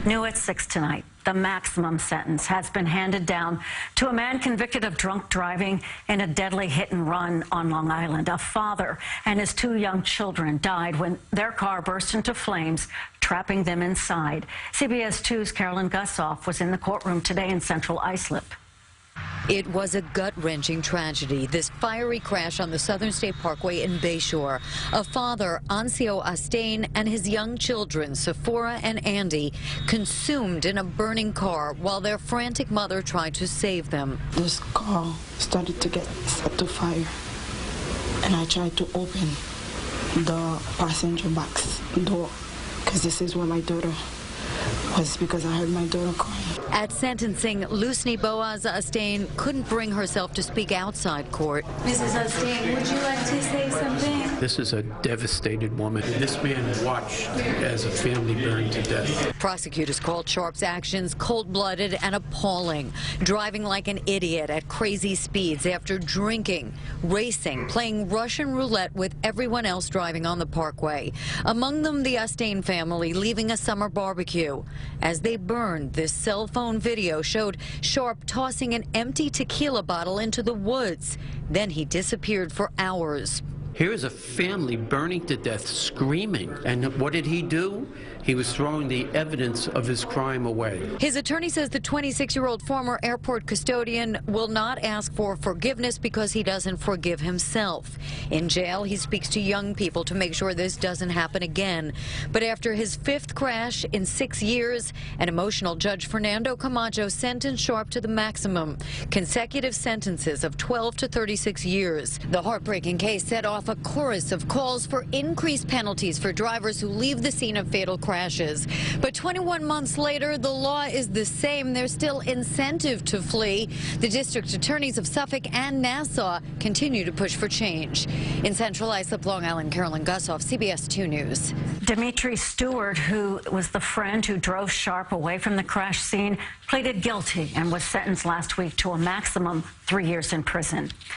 New at 6 tonight, the maximum sentence has been handed down to a man convicted of drunk driving in a deadly hit and run on Long Island. A father and his 2 young children died when their car burst into flames, trapping them inside. CBS 2's Carolyn Gusoff was in the courtroom today in Central Islip. It was a gut-wrenching tragedy, this fiery crash on the Southern State Parkway in Bayshore. A father, Ancio Astain, and his young children, Sephora and Andy, consumed in a burning car while their frantic mother tried to save them. This car started to get set to fire, and I tried to open the passenger box door because this is where my daughter was, because I heard my daughter crying. At sentencing, Lucny Boaz Astain couldn't bring herself to speak outside court. Mrs. Astain, would you like to say something? This is a devastated woman. This man watched as a family burned to death. Prosecutors called Sharp's actions cold-blooded and appalling, driving like an idiot at crazy speeds after drinking, racing, playing Russian roulette with everyone else driving on the parkway. Among them, the Astain family leaving a summer barbecue. As they burned, this cell phone video showed Sharp tossing an empty tequila bottle into the woods. Then he disappeared for hours. Here is a family burning to death, screaming. And what did he do? He was throwing the evidence of his crime away. His attorney says the 26-year-old former airport custodian will not ask for forgiveness because he doesn't forgive himself. In jail, he speaks to young people to make sure this doesn't happen again. But after his 5th crash in 6 years, an emotional Judge Fernando Camacho sentenced Sharp to the maximum, consecutive sentences of 12 to 36 years. The heartbreaking case set off a chorus of calls for increased penalties for drivers who leave the scene of fatal crashes. But 21 months later, the law is the same. There's still incentive to flee. The district attorneys of Suffolk and Nassau continue to push for change. In Central Islip, Long Island, Carolyn Gusoff, CBS 2 News. Dimitri Stewart, who was the friend who drove Sharp away from the crash scene, pleaded guilty and was sentenced last week to a maximum 3 years in prison.